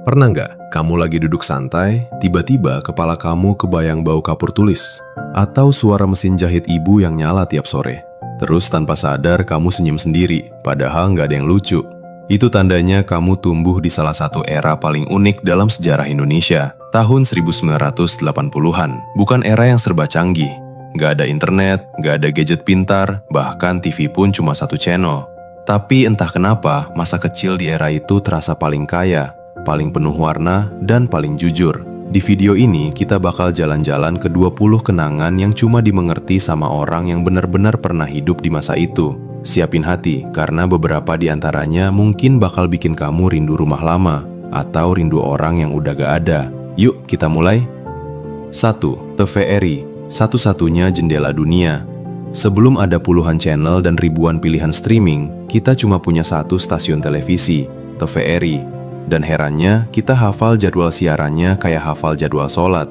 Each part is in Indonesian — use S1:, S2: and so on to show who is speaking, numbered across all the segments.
S1: Pernah nggak kamu lagi duduk santai, tiba-tiba kepala kamu kebayang bau kapur tulis? Atau suara mesin jahit ibu yang nyala tiap sore? Terus tanpa sadar kamu senyum sendiri, padahal nggak ada yang lucu. Itu tandanya kamu tumbuh di salah satu era paling unik dalam sejarah Indonesia, tahun 1980-an. Bukan era yang serba canggih. Nggak ada internet, nggak ada gadget pintar, bahkan TV pun cuma satu channel. Tapi entah kenapa, masa kecil di era itu terasa paling kaya, paling penuh warna, dan paling jujur. Di video ini, kita bakal jalan-jalan ke 20 kenangan yang cuma dimengerti sama orang yang benar-benar pernah hidup di masa itu. Siapin hati, karena beberapa di antaranya mungkin bakal bikin kamu rindu rumah lama, atau rindu orang yang udah gak ada. Yuk, kita mulai. 1. TVRI, satu-satunya jendela dunia. Sebelum ada puluhan channel dan ribuan pilihan streaming, kita cuma punya satu stasiun televisi, TVRI. Dan herannya, kita hafal jadwal siarannya kayak hafal jadwal sholat.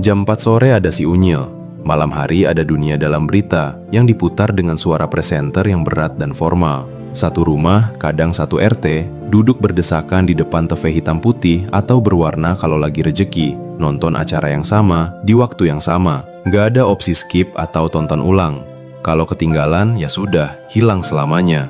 S1: Jam 4 sore ada Si Unyil, malam hari ada Dunia Dalam Berita yang diputar dengan suara presenter yang berat dan formal. Satu rumah, kadang satu RT, duduk berdesakan di depan TV hitam putih atau berwarna kalau lagi rejeki, nonton acara yang sama, di waktu yang sama. Nggak ada opsi skip atau tonton ulang. Kalau ketinggalan, ya sudah, hilang selamanya.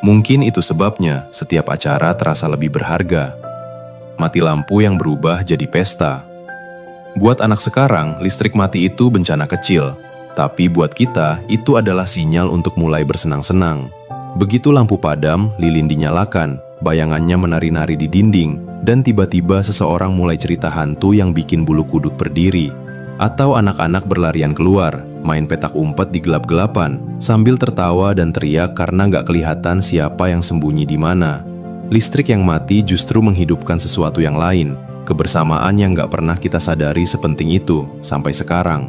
S1: Mungkin itu sebabnya setiap acara terasa lebih berharga. Mati lampu yang berubah jadi pesta. Buat anak sekarang, listrik mati itu bencana kecil. Tapi buat kita, itu adalah sinyal untuk mulai bersenang-senang. Begitu lampu padam, lilin dinyalakan, bayangannya menari-nari di dinding, dan tiba-tiba seseorang mulai cerita hantu yang bikin bulu kuduk berdiri. Atau anak-anak berlarian keluar, main petak umpet di gelap-gelapan, sambil tertawa dan teriak karena nggak kelihatan siapa yang sembunyi di mana. Listrik yang mati justru menghidupkan sesuatu yang lain, kebersamaan yang nggak pernah kita sadari sepenting itu, sampai sekarang.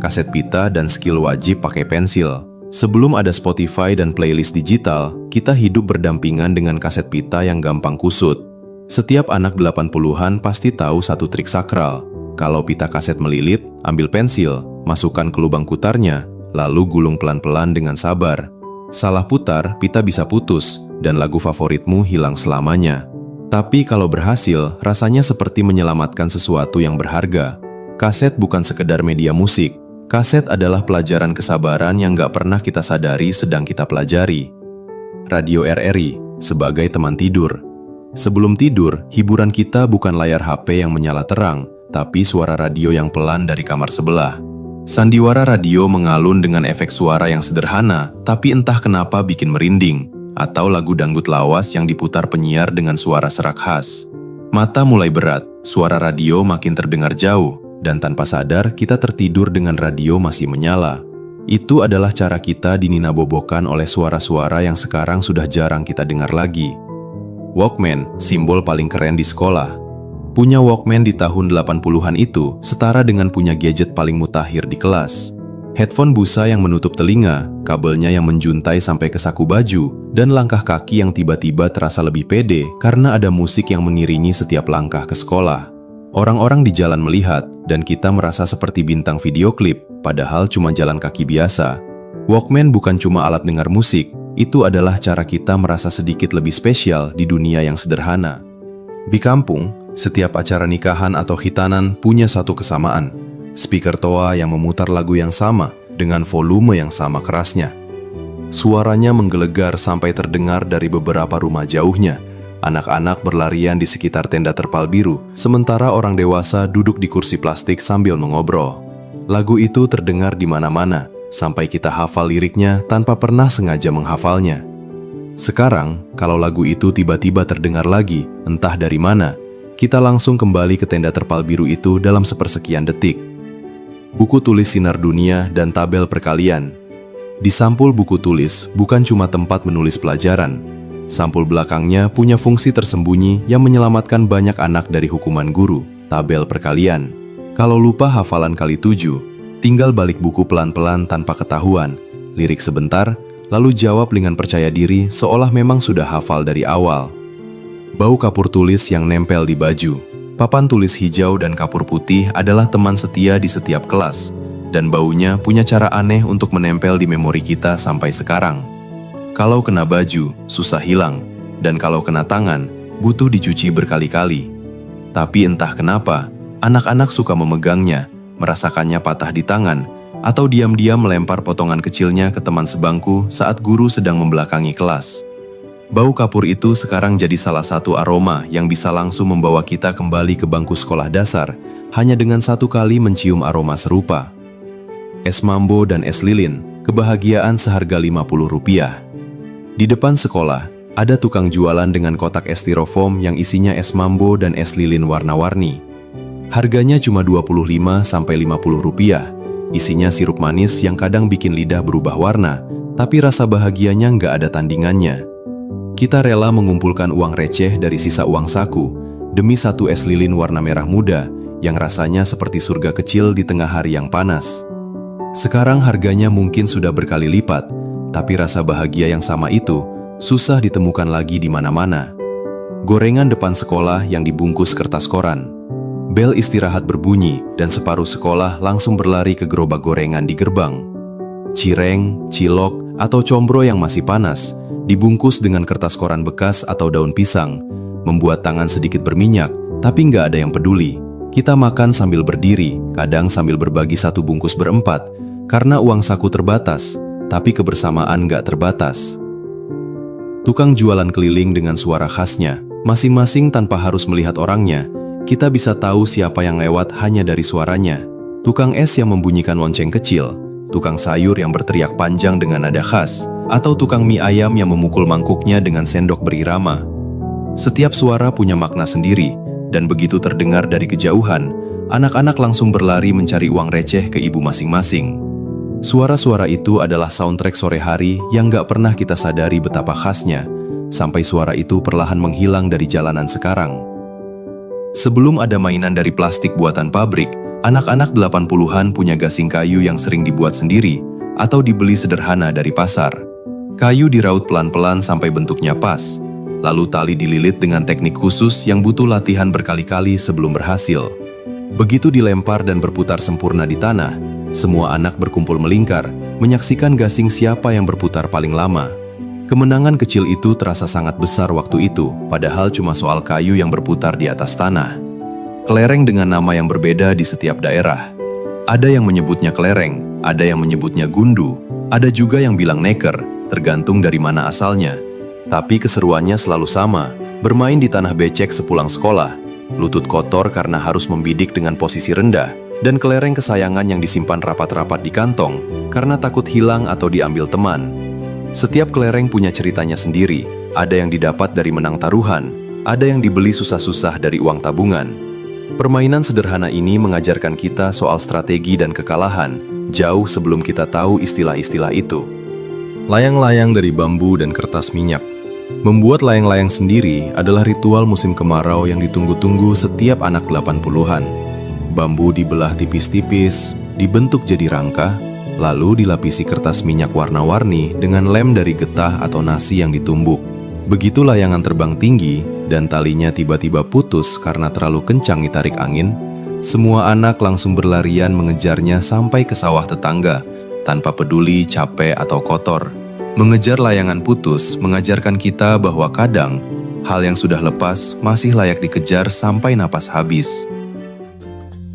S1: Kaset pita dan skill wajib pakai pensil. Sebelum ada Spotify dan playlist digital, kita hidup berdampingan dengan kaset pita yang gampang kusut. Setiap anak 80-an pasti tahu satu trik sakral. Kalau pita kaset melilit, ambil pensil, masukkan ke lubang putarnya, lalu gulung pelan-pelan dengan sabar. Salah putar, pita bisa putus, dan lagu favoritmu hilang selamanya. Tapi kalau berhasil, rasanya seperti menyelamatkan sesuatu yang berharga. Kaset bukan sekedar media musik. Kaset adalah pelajaran kesabaran yang gak pernah kita sadari sedang kita pelajari. Radio RRI, sebagai teman tidur. Sebelum tidur, hiburan kita bukan layar HP yang menyala terang, tapi suara radio yang pelan dari kamar sebelah. Sandiwara radio mengalun dengan efek suara yang sederhana, tapi entah kenapa bikin merinding. Atau lagu dangdut lawas yang diputar penyiar dengan suara serak khas. Mata mulai berat, suara radio makin terdengar jauh, dan tanpa sadar kita tertidur dengan radio masih menyala. Itu adalah cara kita dininabobokan oleh suara-suara yang sekarang sudah jarang kita dengar lagi. Walkman, simbol paling keren di sekolah. Punya Walkman di tahun 80-an itu setara dengan punya gadget paling mutakhir di kelas. Headphone busa yang menutup telinga, kabelnya yang menjuntai sampai ke saku baju, dan langkah kaki yang tiba-tiba terasa lebih pede karena ada musik yang mengiringi setiap langkah ke sekolah. Orang-orang di jalan melihat, dan kita merasa seperti bintang video klip, padahal cuma jalan kaki biasa. Walkman bukan cuma alat dengar musik, itu adalah cara kita merasa sedikit lebih spesial di dunia yang sederhana. Di kampung, setiap acara nikahan atau khitanan punya satu kesamaan. Speaker toa yang memutar lagu yang sama dengan volume yang sama kerasnya. Suaranya menggelegar sampai terdengar dari beberapa rumah jauhnya. Anak-anak berlarian di sekitar tenda terpal biru, sementara orang dewasa duduk di kursi plastik sambil mengobrol. Lagu itu terdengar di mana-mana, sampai kita hafal liriknya tanpa pernah sengaja menghafalnya. Sekarang, kalau lagu itu tiba-tiba terdengar lagi, entah dari mana, kita langsung kembali ke tenda terpal biru itu dalam sepersekian detik. Buku tulis sinar dunia dan tabel perkalian. Di sampul buku tulis bukan cuma tempat menulis pelajaran. Sampul belakangnya punya fungsi tersembunyi yang menyelamatkan banyak anak dari hukuman guru, tabel perkalian. Kalau lupa hafalan kali 7, tinggal balik buku pelan-pelan tanpa ketahuan, lirik sebentar, lalu jawab dengan percaya diri seolah memang sudah hafal dari awal. Bau kapur tulis yang nempel di baju. Papan tulis hijau dan kapur putih adalah teman setia di setiap kelas, dan baunya punya cara aneh untuk menempel di memori kita sampai sekarang. Kalau kena baju, susah hilang, dan kalau kena tangan, butuh dicuci berkali-kali. Tapi entah kenapa, anak-anak suka memegangnya, merasakannya patah di tangan, atau diam-diam melempar potongan kecilnya ke teman sebangku saat guru sedang membelakangi kelas. Bau kapur itu sekarang jadi salah satu aroma yang bisa langsung membawa kita kembali ke bangku sekolah dasar, hanya dengan satu kali mencium aroma serupa. Es mambo dan es lilin, kebahagiaan seharga Rp50. Di depan sekolah, ada tukang jualan dengan kotak es styrofoam yang isinya es mambo dan es lilin warna-warni. Harganya cuma Rp25–Rp50. Isinya sirup manis yang kadang bikin lidah berubah warna, tapi rasa bahagianya nggak ada tandingannya. Kita rela mengumpulkan uang receh dari sisa uang saku demi satu es lilin warna merah muda yang rasanya seperti surga kecil di tengah hari yang panas. Sekarang harganya mungkin sudah berkali lipat, tapi rasa bahagia yang sama itu susah ditemukan lagi di mana-mana. Gorengan depan sekolah yang dibungkus kertas koran. Bel istirahat berbunyi dan separuh sekolah langsung berlari ke gerobak gorengan di gerbang. Cireng, cilok, atau combro yang masih panas dibungkus dengan kertas koran bekas atau daun pisang, membuat tangan sedikit berminyak, tapi nggak ada yang peduli. Kita makan sambil berdiri, kadang sambil berbagi satu bungkus berempat, karena uang saku terbatas, tapi kebersamaan nggak terbatas. Tukang jualan keliling dengan suara khasnya, masing-masing tanpa harus melihat orangnya, kita bisa tahu siapa yang lewat hanya dari suaranya. Tukang es yang membunyikan lonceng kecil, tukang sayur yang berteriak panjang dengan nada khas, atau tukang mie ayam yang memukul mangkuknya dengan sendok berirama. Setiap suara punya makna sendiri, dan begitu terdengar dari kejauhan, anak-anak langsung berlari mencari uang receh ke ibu masing-masing. Suara-suara itu adalah soundtrack sore hari yang gak pernah kita sadari betapa khasnya, sampai suara itu perlahan menghilang dari jalanan sekarang. Sebelum ada mainan dari plastik buatan pabrik, anak-anak 80-an punya gasing kayu yang sering dibuat sendiri atau dibeli sederhana dari pasar. Kayu diraut pelan-pelan sampai bentuknya pas, lalu tali dililit dengan teknik khusus yang butuh latihan berkali-kali sebelum berhasil. Begitu dilempar dan berputar sempurna di tanah, semua anak berkumpul melingkar, menyaksikan gasing siapa yang berputar paling lama. Kemenangan kecil itu terasa sangat besar waktu itu, padahal cuma soal kayu yang berputar di atas tanah. Kelereng dengan nama yang berbeda di setiap daerah. Ada yang menyebutnya kelereng, ada yang menyebutnya gundu, ada juga yang bilang neker, tergantung dari mana asalnya. Tapi keseruannya selalu sama, bermain di tanah becek sepulang sekolah, lutut kotor karena harus membidik dengan posisi rendah, dan kelereng kesayangan yang disimpan rapat-rapat di kantong karena takut hilang atau diambil teman. Setiap kelereng punya ceritanya sendiri, ada yang didapat dari menang taruhan, ada yang dibeli susah-susah dari uang tabungan. Permainan sederhana ini mengajarkan kita soal strategi dan kekalahan, jauh sebelum kita tahu istilah-istilah itu. Layang-layang dari bambu dan kertas minyak. Membuat layang-layang sendiri adalah ritual musim kemarau yang ditunggu-tunggu setiap anak 80-an. Bambu dibelah tipis-tipis, dibentuk jadi rangka, lalu dilapisi kertas minyak warna-warni dengan lem dari getah atau nasi yang ditumbuk. Begitu layangan terbang tinggi dan talinya tiba-tiba putus karena terlalu kencang ditarik angin, semua anak langsung berlarian mengejarnya sampai ke sawah tetangga, tanpa peduli capek atau kotor. Mengejar layangan putus mengajarkan kita bahwa kadang hal yang sudah lepas masih layak dikejar sampai napas habis.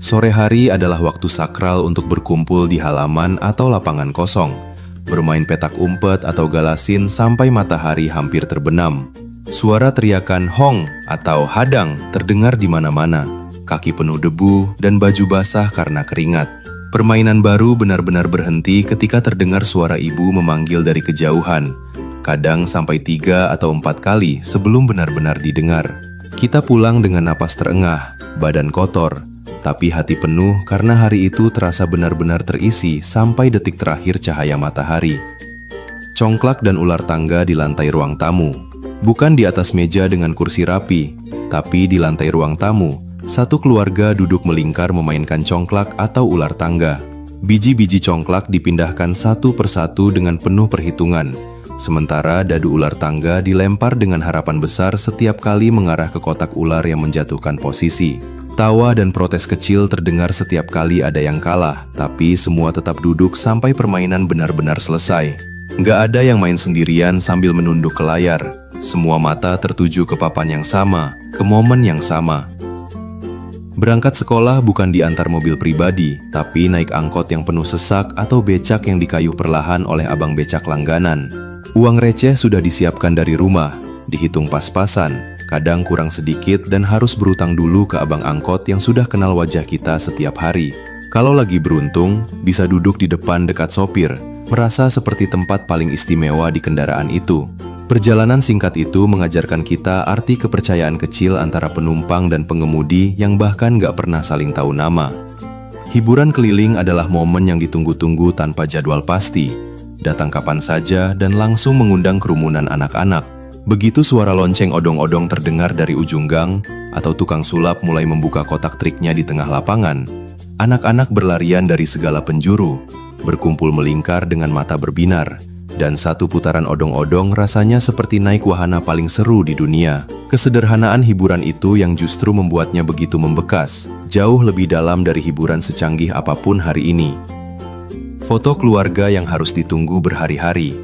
S1: Sore hari adalah waktu sakral untuk berkumpul di halaman atau lapangan kosong, bermain petak umpet atau galasin sampai matahari hampir terbenam. Suara teriakan hong atau hadang terdengar di mana-mana, kaki penuh debu dan baju basah karena keringat. Permainan baru benar-benar berhenti ketika terdengar suara ibu memanggil dari kejauhan, kadang sampai 3 atau 4 kali sebelum benar-benar didengar. Kita pulang dengan napas terengah, badan kotor, tapi hati penuh karena hari itu terasa benar-benar terisi sampai detik terakhir cahaya matahari. Congklak dan ular tangga di lantai ruang tamu. Bukan di atas meja dengan kursi rapi, tapi di lantai ruang tamu. Satu keluarga duduk melingkar memainkan congklak atau ular tangga. Biji-biji congklak dipindahkan satu persatu dengan penuh perhitungan, sementara dadu ular tangga dilempar dengan harapan besar setiap kali mengarah ke kotak ular yang menjatuhkan posisi. Tawa dan protes kecil terdengar setiap kali ada yang kalah, tapi semua tetap duduk sampai permainan benar-benar selesai. Nggak ada yang main sendirian sambil menunduk ke layar. Semua mata tertuju ke papan yang sama, ke momen yang sama. Berangkat sekolah bukan diantar mobil pribadi, tapi naik angkot yang penuh sesak atau becak yang dikayuh perlahan oleh abang becak langganan. Uang receh sudah disiapkan dari rumah, dihitung pas-pasan, kadang kurang sedikit dan harus berutang dulu ke abang angkot yang sudah kenal wajah kita setiap hari. Kalau lagi beruntung, bisa duduk di depan dekat sopir, merasa seperti tempat paling istimewa di kendaraan itu. Perjalanan singkat itu mengajarkan kita arti kepercayaan kecil antara penumpang dan pengemudi yang bahkan gak pernah saling tahu nama. Hiburan keliling adalah momen yang ditunggu-tunggu tanpa jadwal pasti, datang kapan saja dan langsung mengundang kerumunan anak-anak. Begitu suara lonceng odong-odong terdengar dari ujung gang, atau tukang sulap mulai membuka kotak triknya di tengah lapangan, anak-anak berlarian dari segala penjuru, berkumpul melingkar dengan mata berbinar, dan satu putaran odong-odong rasanya seperti naik wahana paling seru di dunia. Kesederhanaan hiburan itu yang justru membuatnya begitu membekas, jauh lebih dalam dari hiburan secanggih apapun hari ini. Foto keluarga yang harus ditunggu berhari-hari.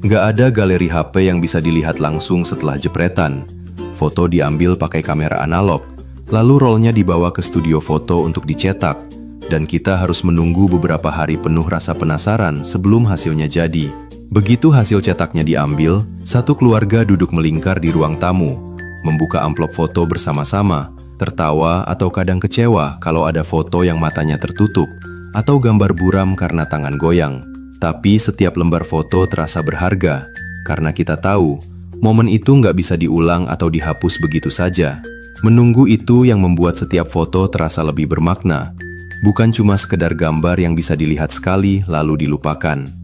S1: Nggak ada galeri HP yang bisa dilihat langsung setelah jepretan. Foto diambil pakai kamera analog, lalu rollnya dibawa ke studio foto untuk dicetak, dan kita harus menunggu beberapa hari penuh rasa penasaran sebelum hasilnya jadi. Begitu hasil cetaknya diambil, satu keluarga duduk melingkar di ruang tamu, membuka amplop foto bersama-sama, tertawa atau kadang kecewa kalau ada foto yang matanya tertutup, atau gambar buram karena tangan goyang. Tapi setiap lembar foto terasa berharga, karena kita tahu, momen itu nggak bisa diulang atau dihapus begitu saja. Menunggu itu yang membuat setiap foto terasa lebih bermakna, bukan cuma sekedar gambar yang bisa dilihat sekali lalu dilupakan.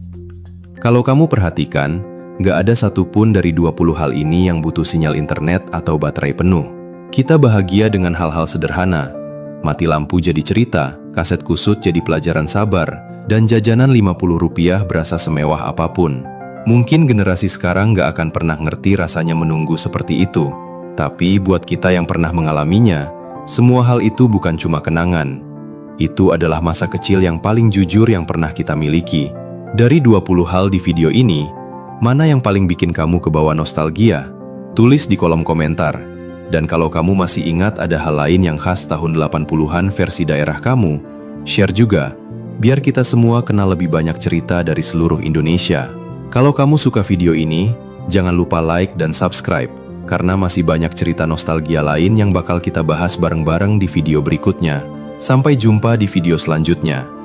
S1: Kalau kamu perhatikan, nggak ada satupun dari 20 hal ini yang butuh sinyal internet atau baterai penuh. Kita bahagia dengan hal-hal sederhana. Mati lampu jadi cerita, kaset kusut jadi pelajaran sabar, dan jajanan Rp50 berasa semewah apapun. Mungkin generasi sekarang nggak akan pernah ngerti rasanya menunggu seperti itu. Tapi buat kita yang pernah mengalaminya, semua hal itu bukan cuma kenangan. Itu adalah masa kecil yang paling jujur yang pernah kita miliki. Dari 20 hal di video ini, mana yang paling bikin kamu kebawa nostalgia? Tulis di kolom komentar. Dan kalau kamu masih ingat ada hal lain yang khas tahun 80-an versi daerah kamu, share juga, biar kita semua kenal lebih banyak cerita dari seluruh Indonesia. Kalau kamu suka video ini, jangan lupa like dan subscribe, karena masih banyak cerita nostalgia lain yang bakal kita bahas bareng-bareng di video berikutnya. Sampai jumpa di video selanjutnya.